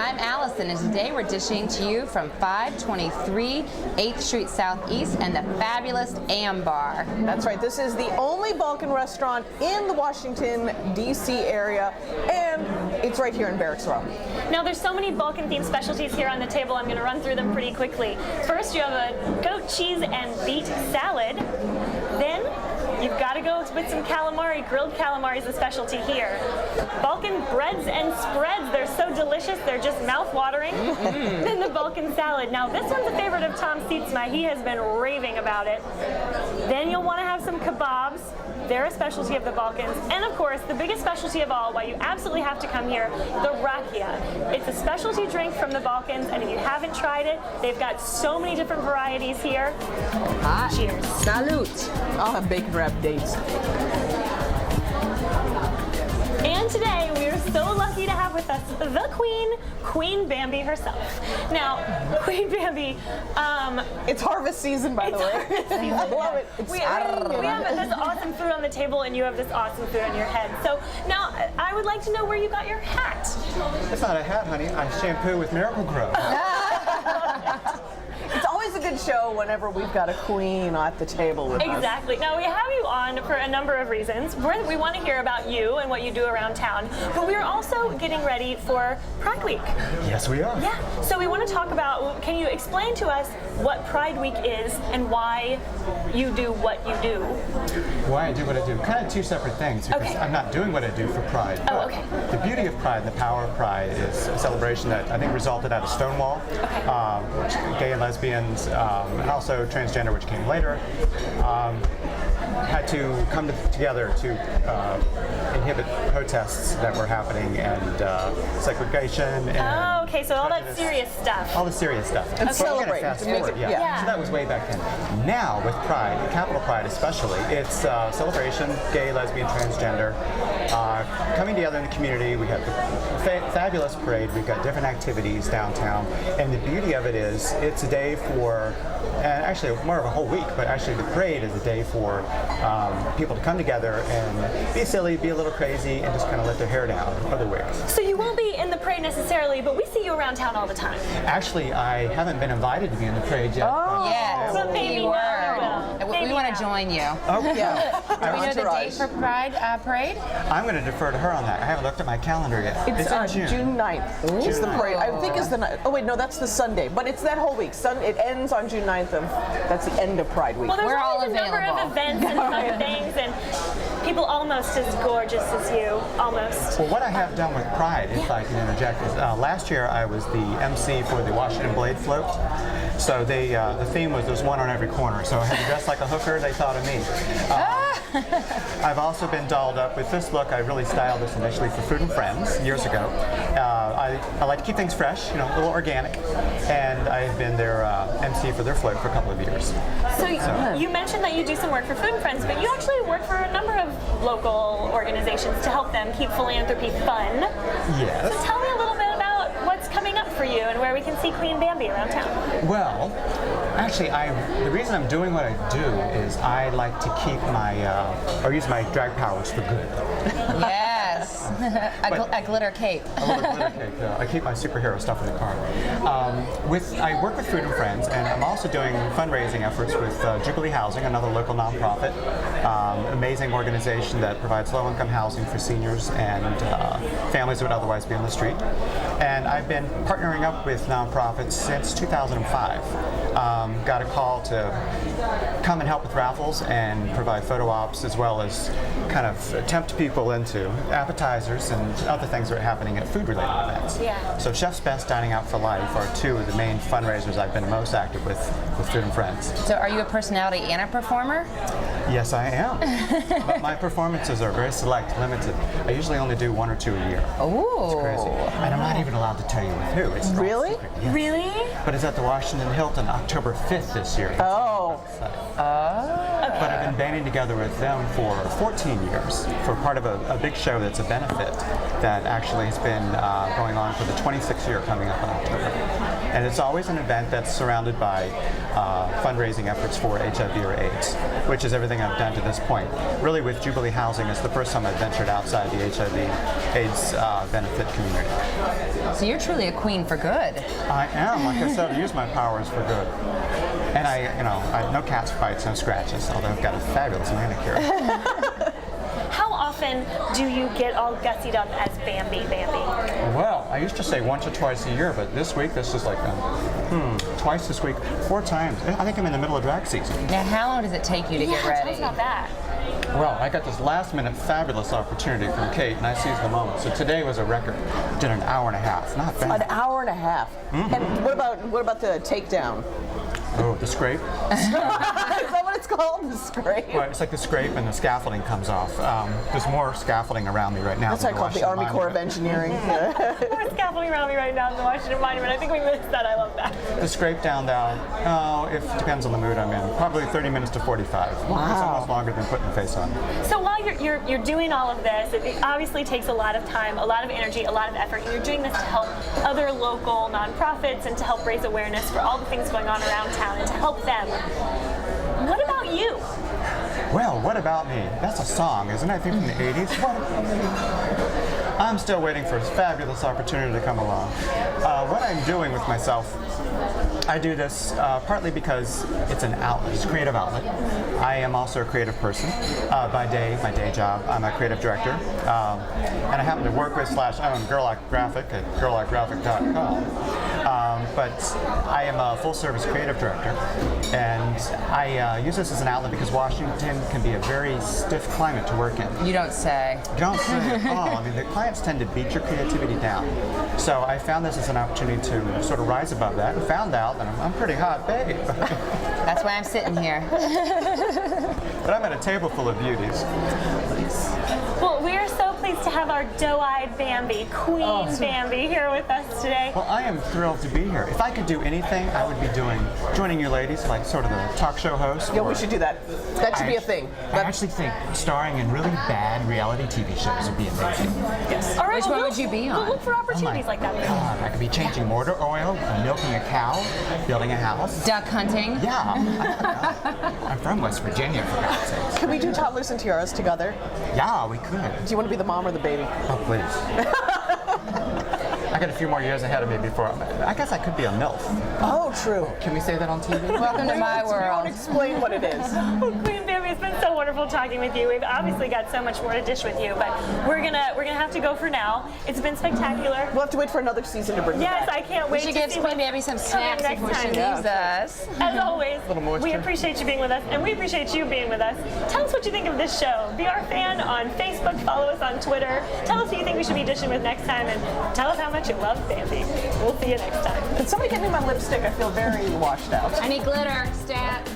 I'm Allison, and today we're dishing to you from 523 8th Street Southeast and the fabulous Ambar. That's right. This is the only Balkan restaurant in the Washington, D.C. area, and it's right here in Barracks Row. Now, there's so many Balkan-themed specialties here on the table. I'm going to run through them pretty quickly. First, you have a goat cheese and beet salad. Then, you've got to go with some calamari. Grilled calamari is a specialty here. Balkan breads and spreads. They're so delicious. They're just mouth-watering. Then the Balkan salad. Now, this one's a favorite of Tom Sietsma. He has been raving about it. Then you'll want to have some kebabs. They're a specialty of the Balkans. And of course, the biggest specialty of all, why you absolutely have to come here, the rakia. It's a specialty drink from the Balkans, and if you haven't tried it, they've got so many different varieties here. Cheers. Salute. I'll have bacon wrapped dates. And today, we are so lucky to have with us the Queen Bambi herself. Now, Queen Bambi, It's harvest season, by the way. I love it. we have this awesome food on the table, and you have this awesome food on your head. So now, I would like to know where you got your hat. It's not a hat, honey. I shampoo with Miracle Grow. It's always a good show whenever we've got a queen at the table with us. Exactly. Now, we have you on for a number of reasons. We want to hear about you and what you do around town, but we're also getting ready for Pride Week. Yes, we are. Yeah. So we want to talk about, can you explain to us what Pride Week is and why you do what you do? Why I do what I do. Kind of two separate things, because Okay. I'm not doing what I do for Pride. Oh, but okay. The beauty of Pride and the power of Pride is a celebration that I think resulted out of Stonewall, which gay and lesbians, and also transgender, which came later, had to come together to inhibit protests that were happening and segregation and Oh, okay. So all that prejudice. serious stuff. All the serious stuff. And But we're gonna celebrate. fast To make forward, it- yeah. yeah. So that was way back then. Now with Pride, Capital Pride especially, it's celebration, gay, lesbian, transgender, coming together in the community. We have the fabulous parade. We've got different activities downtown, and the beauty of it is it's a day for, and actually more of a whole week, but actually the parade is a day for people to come together and be silly, be a little crazy, and just kind of let their hair down for the wigs. So you won't be in the parade necessarily, but we see you around town all the time. Actually, I haven't been invited to be in the parade yet. Yes, But maybe you now were. you will. We Maybe want now. to join you. Oh, Yeah. Do we know the date for Pride Parade? I'm going to defer to her on that. I haven't looked at my calendar yet. It's in June 9th. It's the parade. I think it's the night. Oh wait, no, that's the Sunday. But it's that whole week. It ends on June 9th. That's the end of Pride Week. Well, there's We're all always a number of available. events and fun things, and people almost as gorgeous as you. Almost. Well, what I have done with Pride, if I can interject, is last year I was the MC for the Washington Blade Float. So the theme was there's one on every corner. So I had to dress like a hooker. They thought of me. I've also been dolled up with this look. I really styled this initially for Food and Friends years ago. I like to keep things fresh, a little organic, and I've been their MC for their float for a couple of years. So you mentioned that you do some work for Food and Friends, but you actually work for a number of local organizations to help them keep philanthropy fun. Yes. So tell me a little bit about what's coming up for you and where we can see Queen Bambi around town. Well, actually, the reason I'm doing what I do is I like to keep or use my drag powers for good. Yes. A glitter cape. A little glitter cake. I keep my superhero stuff in the car. I work with Food and Friends, and I'm also doing fundraising efforts with Jubilee Housing, another local nonprofit, amazing organization that provides low-income housing for seniors and families who would otherwise be on the street. And I've been partnering up with nonprofits since 2005. Got a call to come and help with raffles and provide photo ops, as well as kind of tempt people into appetizers and other things that are happening at food-related events. Yeah. So Chef's Best, Dining Out for Life are two of the main fundraisers I've been most active with Food and Friends. So are you a personality and a performer? Yes, I am. But my performances are very select, limited. I usually only do one or two a year. Ooh. It's crazy. And I'm not even allowed to tell you with who. It's Really? top secret. Yes. Really? But it's at the Washington Hilton October 5th this year. Oh. But I've been banding together with them for 14 years for part of a big show that's a benefit that actually has been going on for the 26th year coming up in October. And it's always an event that's surrounded by fundraising efforts for HIV or AIDS, which is everything I've done to this point. Really, with Jubilee Housing, it's the first time I've ventured outside the HIV/AIDS benefit community. So you're truly a queen for good. I am. Like I said, I use my powers for good. And I no cats fights, no scratches, although I've got a fabulous manicure. How often do you get all gussied up as Bambi? Well, I used to say once or twice a year, but this is like twice this week, 4 times. I think I'm in the middle of drag season. Now, how long does it take you to get Tell us ready? about that. Well, I got this last-minute fabulous opportunity from Kate, and I seized the moment. So today was a record. Did an hour and a half. Not bad. An hour and a half. And what about the takedown? Oh, the scrape? Is that what it's called? The scrape? Well, it's like the scrape and the scaffolding comes off. There's more scaffolding around me right now. That's why I call it the Army Corps of Engineering. We're scaffolding around me right now in the Washington Monument. I think we missed that. I love that. The scrape down, it depends on the mood I'm in. Probably 30 minutes to 45. Wow. It's almost longer than putting the face on. So while you're doing all of this, it obviously takes a lot of time, a lot of energy, a lot of effort, and you're doing this to help other local nonprofits and to help raise awareness for all the things going on around town and to help them. What about you? Well, what about me? That's a song, isn't it? I think from the 80s. What about me? I'm still waiting for a fabulous opportunity to come along. What I'm doing with myself, I do this partly because it's an outlet, it's a creative outlet. I am also a creative person. By day, my day job, I'm a creative director. And I happen to work with / own Girlock Graphic at girlockgraphic.com. But I am a full-service creative director, and I use this as an outlet because Washington can be a very stiff climate to work in. You don't say. Don't say it all. I mean, the clients tend to beat your creativity down. So I found this as an opportunity to sort of rise above that, and found out that I'm pretty hot babe. That's why I'm sitting here. But I'm at a table full of beauties. Well, we are so pleased to have our doe-eyed Bambi, Queen Bambi, here with us today. Well, I am thrilled to be here. If I could do anything, I would be joining you ladies, like sort of the talk show host. Yeah, we should do that. That should be a thing. I actually think starring in really bad reality TV shows would be amazing. Yes. All right, Which well, one we'll- would you be on? We'll look for opportunities like that. God, I could be changing motor oil, milking a cow, building a house. Duck hunting. Yeah, I'm from West Virginia, for God's sakes. Can we do toddlers and tiaras together? Yeah, we could. Do you want to be the mom or the baby? Oh, please. I got a few more years ahead of me before. I guess I could be a MILF. Oh, true. Can we say that on TV? Welcome to my We world. won't explain what it is. Well, Queen Bambi, it's been so wonderful talking with you. We've obviously got so much more to dish with you, but we're gonna have to go for now. It's been spectacular. We'll have to wait for another season to bring Yes, it back. I can't We wait should to give see Queen what Bambi some coming snaps next before she time. leaves us. As always, moisture. we appreciate you being with us, and we appreciate you being with us. Tell us what you think of this show. Be our fan on Facebook, follow us on Twitter. Tell us who you think we should be dishing with next time, and tell us how much you love Bambi. We'll see you next time. Can somebody get me my lipstick? I feel very washed out. I need glitter. Stat.